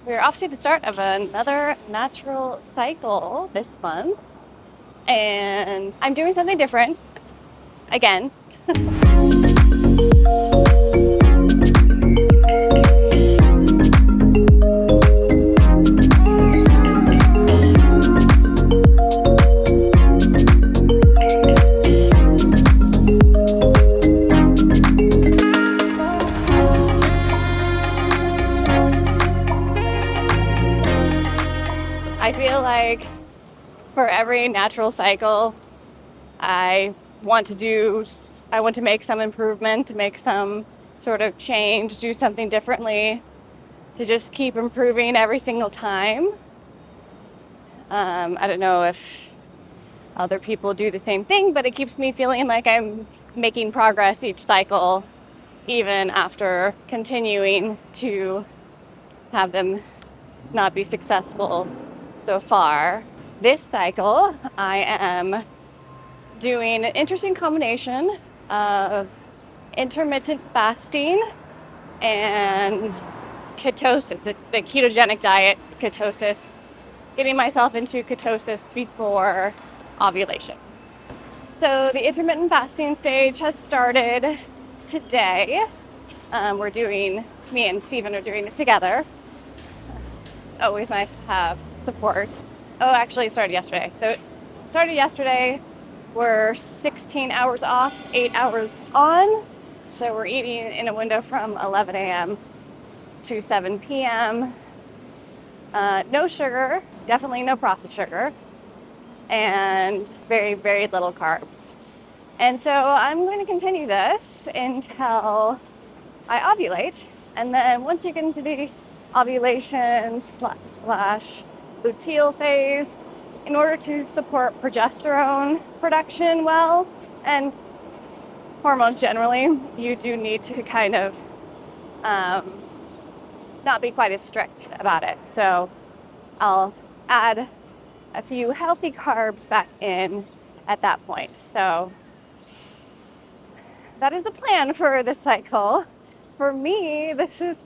We're off to the start of another natural cycle this month, and I'm doing something different again. I feel like for every natural cycle, I want to make some improvement, to make some sort of change, do something differently, to just keep improving every single time. I don't know if other people do the same thing, but it keeps me feeling like I'm making progress each cycle, even after continuing to have them not be successful so far. This cycle, I am doing an interesting combination of intermittent fasting and ketosis, the ketogenic diet, ketosis, getting myself into ketosis before ovulation. So the intermittent fasting stage has started today. Me and Stephen are doing it together. Always nice to have support. Oh, actually, it started yesterday. So it started yesterday. We're 16 hours off, 8 hours on. So we're eating in a window from 11 a.m. to 7 p.m. No sugar, definitely no processed sugar, and very, very little carbs. And so I'm going to continue this until I ovulate. And then once you get into the ovulation slash luteal phase, in order to support progesterone production well, and hormones generally, you do need to kind of not be quite as strict about it. So I'll add a few healthy carbs back in at that point. So that is the plan for this cycle. For me, this is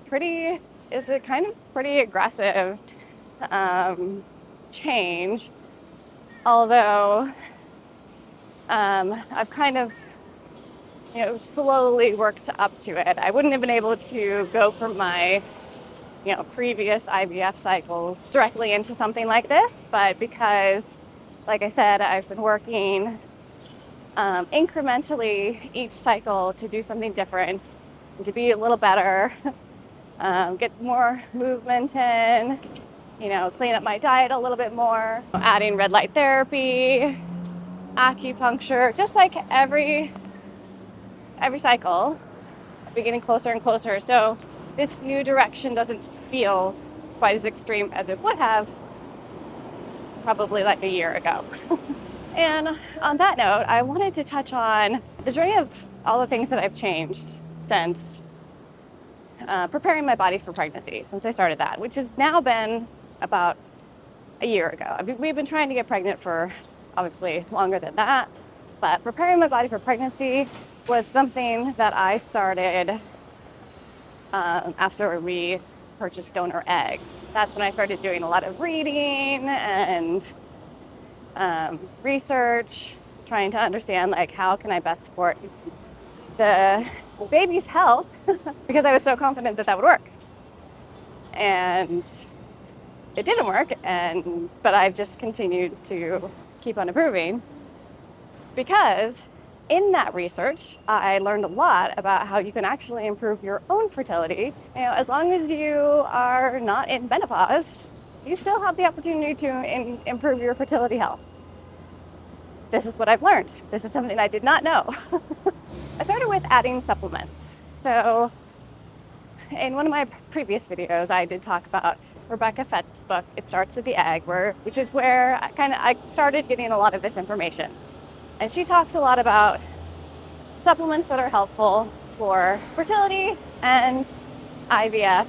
a kind of pretty aggressive change, although I've kind of slowly worked up to it. I wouldn't have been able to go from my previous IVF cycles directly into something like this, but because, like I said, I've been working incrementally each cycle to do something different and to be a little better, get more movement in, clean up my diet a little bit more, adding red light therapy, acupuncture, just like every cycle, I'll be getting closer and closer. So this new direction doesn't feel quite as extreme as it would have probably like a year ago. And on that note, I wanted to touch on the journey of all the things that I've changed since preparing my body for pregnancy, since I started that, which has now been about a year ago. We've been trying to get pregnant for obviously longer than that, but preparing my body for pregnancy was something that I started after we purchased donor eggs. That's when I started doing a lot of reading and research, trying to understand how can I best support the baby's health because I was so confident that would work. And it didn't work, but I've just continued to keep on improving because in that research, I learned a lot about how you can actually improve your own fertility. As long as you are not in menopause, you still have the opportunity to improve your fertility health. This is what I've learned. This is something I did not know. I started with adding supplements. So in one of my previous videos, I did talk about Rebecca Fett's book, It Starts with the Egg, which is where I started getting a lot of this information. And she talks a lot about supplements that are helpful for fertility and IVF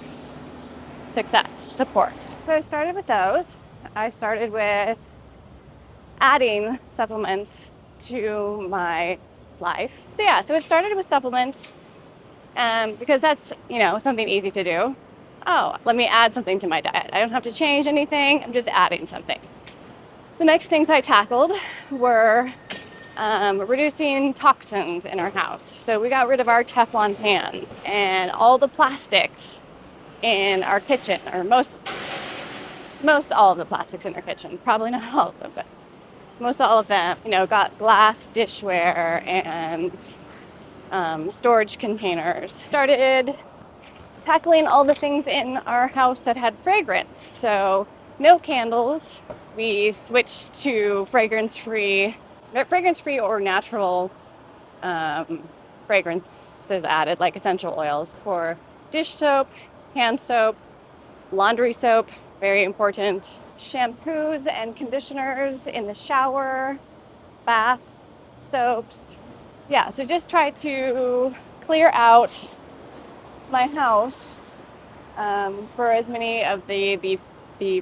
success support. So I started with those. I started with adding supplements to my life. So it started with supplements because that's, something easy to do. oh, let me add something to my diet. I don't have to change anything. I'm just adding something. The next things I tackled were reducing toxins in our house. So we got rid of our Teflon pans and all the plastics in our kitchen, or most all of the plastics in our kitchen. Probably not all of them, but most all of them. Got glass dishware and storage containers. Started tackling all the things in our house that had fragrance. So no candles. We switched to fragrance-free or natural fragrances added, like essential oils for dish soap, hand soap, laundry soap, very important, shampoos and conditioners in the shower, bath soaps. Yeah, so just try to clear out my house for as many of the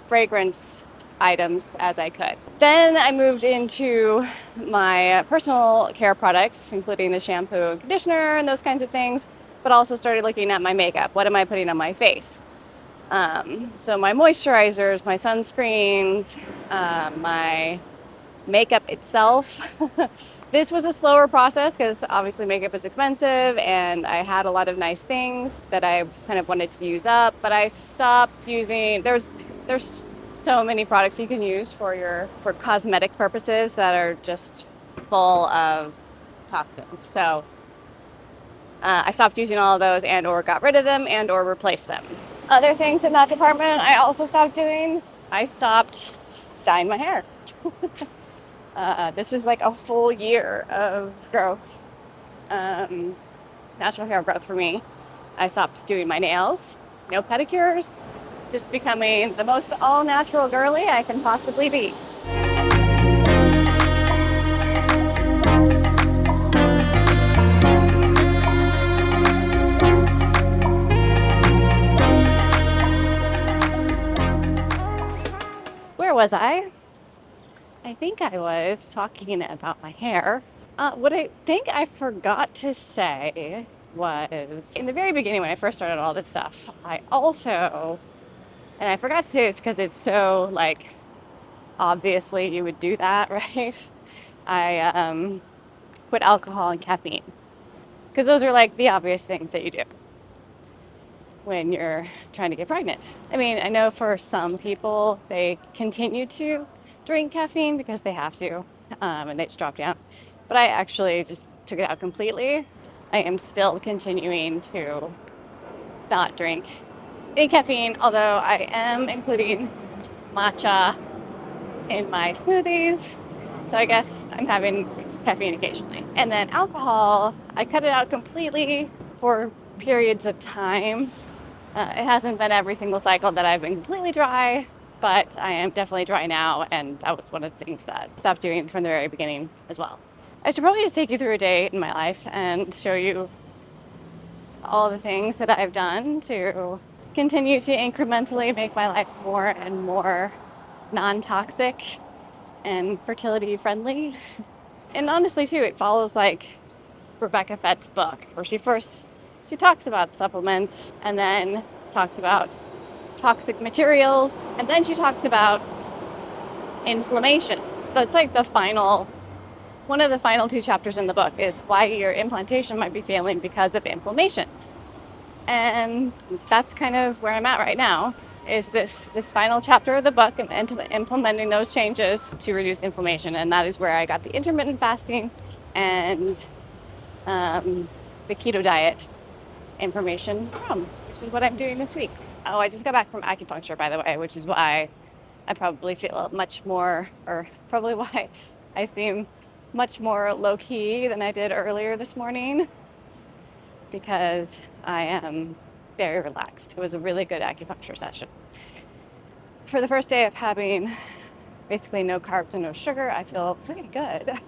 fragrance items as I could. Then I moved into my personal care products, including the shampoo and conditioner and those kinds of things, but also started looking at my makeup. What am I putting on my face? So my moisturizers, my sunscreens, my makeup itself. This was a slower process because obviously makeup is expensive and I had a lot of nice things that I kind of wanted to use up, but I stopped using, there's so many products you can use for cosmetic purposes that are just full of toxins. So I stopped using all of those and or got rid of them and or replaced them. Other things in that department I also stopped doing. I stopped dyeing my hair. This is like a full year of growth, natural hair growth for me. I stopped doing my nails, no pedicures, just becoming the most all-natural girly I can possibly be. Where was I? I think I was talking about my hair. What I think I forgot to say was, in the very beginning when I first started all this stuff, I forgot to say this because it's so, like, obviously you would do that, right? I quit alcohol and caffeine because those are like the obvious things that you do when you're trying to get pregnant. I mean, I know for some people they continue to drink caffeine because they have to, and they just drop down. But I actually just took it out completely. I am still continuing to not drink any caffeine, although I am including matcha in my smoothies. So I guess I'm having caffeine occasionally. And then alcohol, I cut it out completely for periods of time. It hasn't been every single cycle that I've been completely dry, but I am definitely dry now, and that was one of the things that I stopped doing from the very beginning as well. I should probably just take you through a day in my life and show you all the things that I've done to continue to incrementally make my life more and more non-toxic and fertility friendly. And honestly too, it follows like Rebecca Fett's book, where she talks about supplements and then talks about toxic materials, and then she talks about inflammation. That's like one of the final two chapters in the book is why your implantation might be failing because of inflammation. And that's kind of where I'm at right now, is this final chapter of the book and implementing those changes to reduce inflammation. And that is where I got the intermittent fasting and the keto diet information from, which is what I'm doing this week. Oh, I just got back from acupuncture, by the way, which is why I probably feel much more, or probably why I seem much more low-key than I did earlier this morning, because I am very relaxed. It was a really good acupuncture session. For the first day of having basically no carbs and no sugar, I feel pretty good.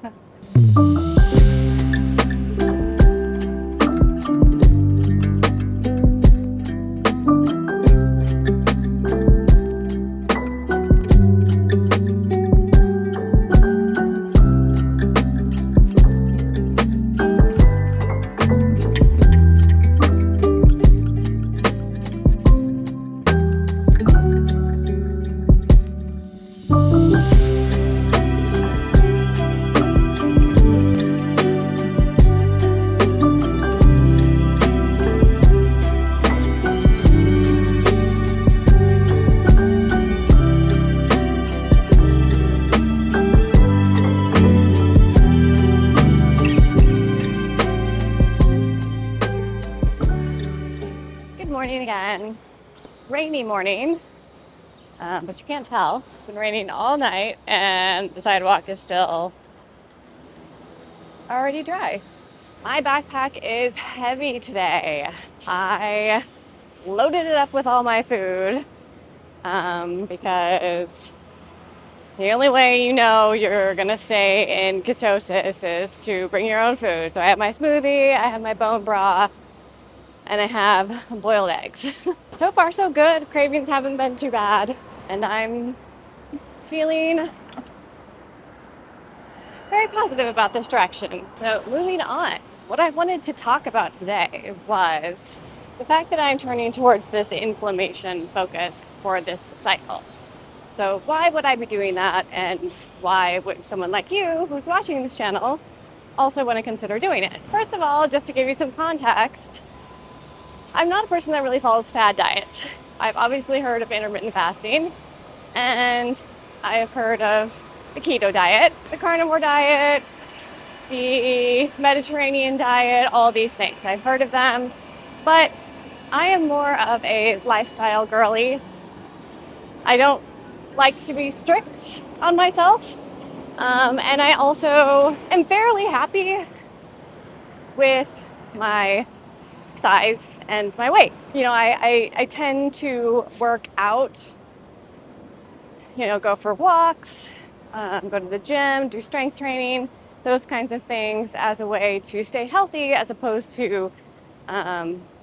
rainy morning, but you can't tell. It's been raining all night and the sidewalk is still already dry. My backpack is heavy today. I loaded it up with all my food because the only way you know you're gonna stay in ketosis is to bring your own food. So I have my smoothie, I have my bone broth, and I have boiled eggs. So far so good. Cravings haven't been too bad, and I'm feeling very positive about this direction. So moving on, what I wanted to talk about today was the fact that I'm turning towards this inflammation focus for this cycle. So why would I be doing that, and why would someone like you who's watching this channel also want to consider doing it? First of all, just to give you some context, I'm not a person that really follows fad diets. I've obviously heard of intermittent fasting, and I've heard of the keto diet, the carnivore diet, the Mediterranean diet, all these things. I've heard of them, but I am more of a lifestyle girly. I don't like to be strict on myself, and I also am fairly happy with my size and my weight. You know, I tend to work out, you know, go for walks, go to the gym, do strength training, those kinds of things as a way to stay healthy, as opposed to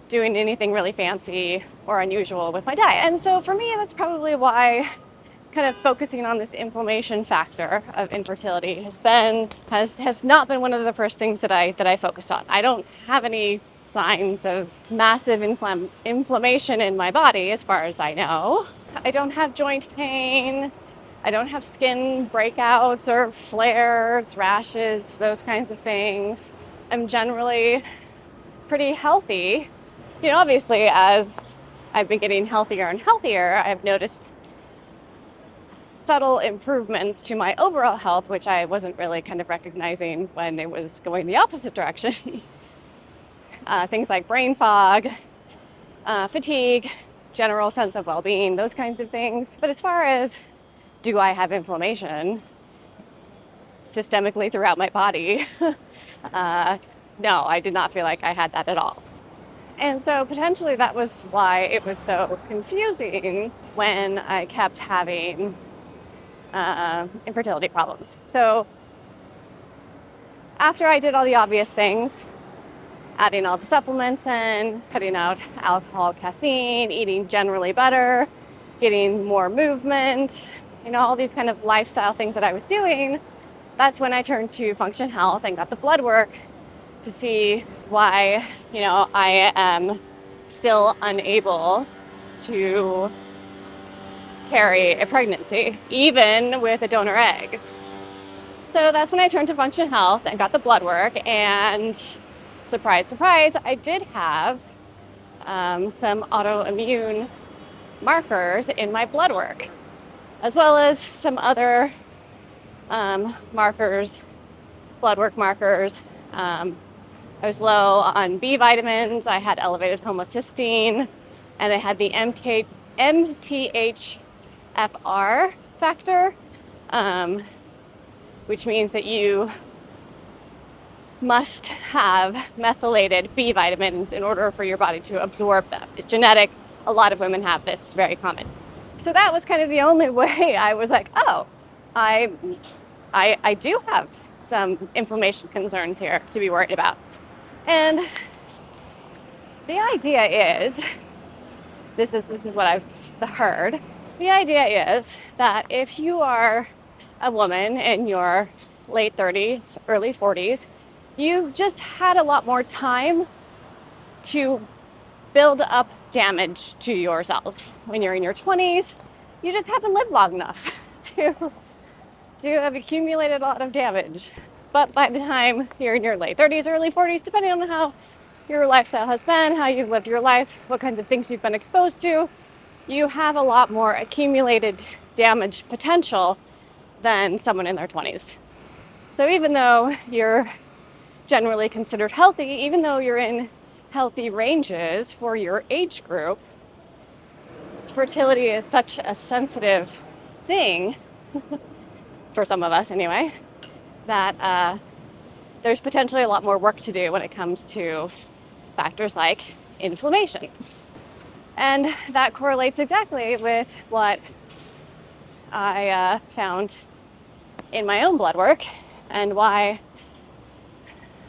doing anything really fancy or unusual with my diet. And so for me, that's probably why kind of focusing on this inflammation factor of infertility has not been one of the first things that I focused on. I don't have any signs of massive inflammation in my body as far as I know. I don't have joint pain. I don't have skin breakouts or flares, rashes, those kinds of things. I'm generally pretty healthy. You know, obviously as I've been getting healthier and healthier, I've noticed subtle improvements to my overall health, which I wasn't really kind of recognizing when it was going the opposite direction. Things like brain fog, fatigue, general sense of well-being, those kinds of things. But as far as do I have inflammation systemically throughout my body, no, I did not feel like I had that at all. And so potentially that was why it was so confusing when I kept having infertility problems. So after I did all the obvious things, adding all the supplements in, cutting out alcohol, caffeine, eating generally better, getting more movement, you know, all these kind of lifestyle things that I was doing, that's when I turned to Function Health and got the blood work to see why, you know, I am still unable to carry a pregnancy, even with a donor egg. So that's when I turned to Function Health and got the blood work, and surprise, surprise, I did have some autoimmune markers in my blood work, as well as some other markers, blood work markers. I was low on B vitamins, I had elevated homocysteine, and I had the MTHFR factor, which means that you must have methylated B vitamins in order for your body to absorb them. It's genetic. A lot of women have this. It's very common. So that was kind of the only way I was like, oh, I do have some inflammation concerns here to be worried about. And the idea is, this is what I've heard. The idea is that if you are a woman in your late 30s, early 40s, you've just had a lot more time to build up damage to your cells. When you're in your 20s, you just haven't lived long enough to have accumulated a lot of damage. But by the time you're in your late 30s, early 40s, depending on how your lifestyle has been, how you've lived your life, what kinds of things you've been exposed to, you have a lot more accumulated damage potential than someone in their 20s. So even though you're generally considered healthy, even though you're in healthy ranges for your age group, fertility is such a sensitive thing, for some of us anyway, that there's potentially a lot more work to do when it comes to factors like inflammation. And that correlates exactly with what I found in my own blood work, and why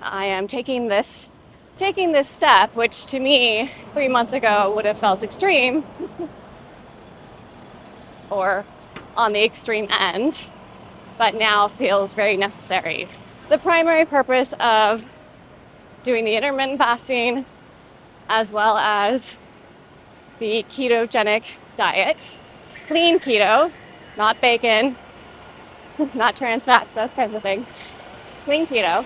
I am taking this step, which to me 3 months ago would have felt extreme or on the extreme end, but now feels very necessary. The primary purpose of doing the intermittent fasting, as well as the ketogenic diet, clean keto, not bacon, not trans fats, those kinds of things, clean keto,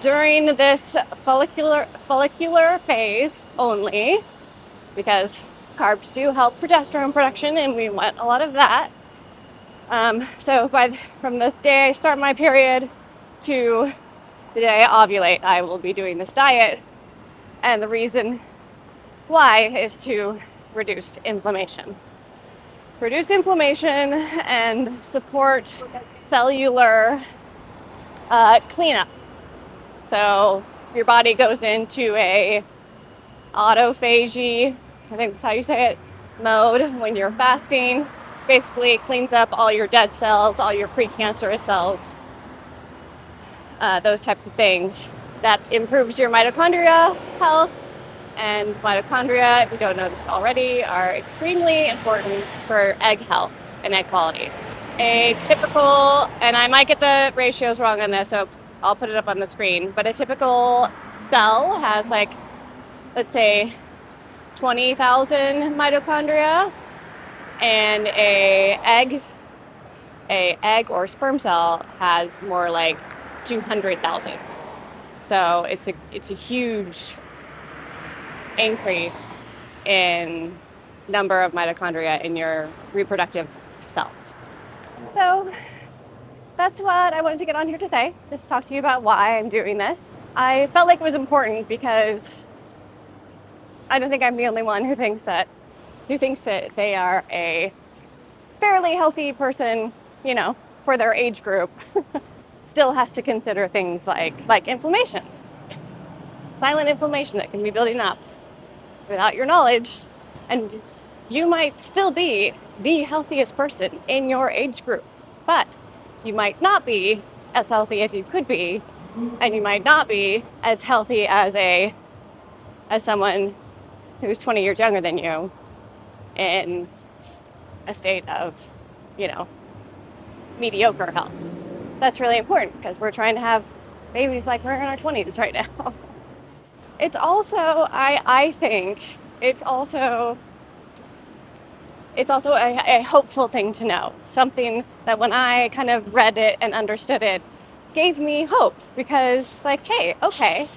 during this follicular phase only, because carbs do help progesterone production and we want a lot of that. So from the day I start my period to the day I ovulate, I will be doing this diet. And the reason why is to reduce inflammation. Reduce inflammation and support cellular cleanup. So your body goes into a autophagy, I think that's how you say it, mode when you're fasting. Basically cleans up all your dead cells, all your precancerous cells, those types of things. That improves your mitochondria health. And mitochondria, if you don't know this already, are extremely important for egg health and egg quality. A typical, and I might get the ratios wrong on this, so I'll put it up on the screen, but a typical cell has, like, let's say 20,000 mitochondria, and a egg or sperm cell has more like 200,000. So it's a huge increase in number of mitochondria in your reproductive cells. So that's what I wanted to get on here to say, just talk to you about why I'm doing this. I felt like it was important because I don't think I'm the only one who thinks that they are a fairly healthy person, you know, for their age group, still has to consider things like inflammation, silent inflammation that can be building up without your knowledge. And you might still be the healthiest person in your age group, but you might not be as healthy as you could be, and you might not be as healthy as someone who's 20 years younger than you in a state of, you know, mediocre health. That's really important because we're trying to have babies like we're in our 20s right now. It's also, I think, it's also a hopeful thing to know. Something that when I kind of read it and understood it, gave me hope, because like, hey, okay,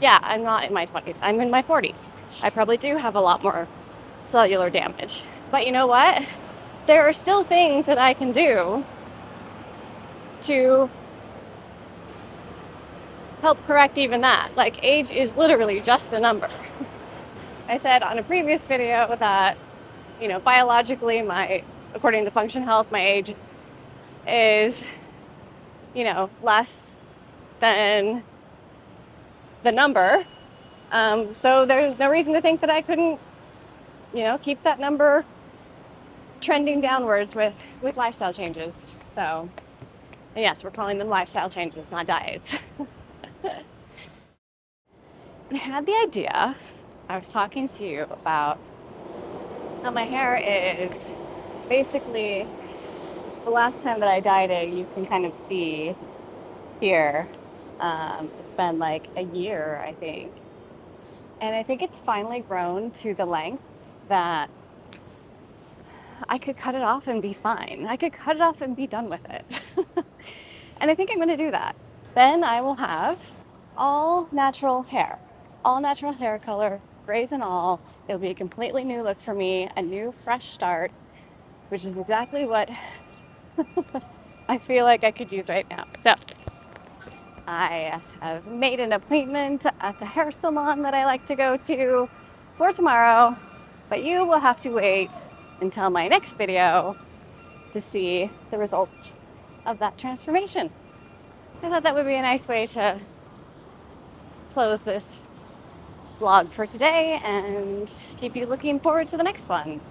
yeah, I'm not in my 20s, I'm in my 40s. I probably do have a lot more cellular damage. But you know what? There are still things that I can do to help correct even that. Like, age is literally just a number. I said on a previous video that, you know, biologically, according to Function Health, my age is, you know, less than the number. So there's no reason to think that I couldn't, you know, keep that number trending downwards with lifestyle changes. So, and yes, we're calling them lifestyle changes, not diets. I had the idea, I was talking to you about how my hair is basically, the last time that I dyed it, you can kind of see here, it's been like a year, I think. And I think it's finally grown to the length that I could cut it off and be fine. I could cut it off and be done with it. And I think I'm going to do that. Then I will have all natural hair color, grays and all. It'll be a completely new look for me, a new fresh start, which is exactly what I feel like I could use right now. So I have made an appointment at the hair salon that I like to go to for tomorrow, but you will have to wait until my next video to see the results of that transformation. I thought that would be a nice way to close this vlog for today and keep you looking forward to the next one.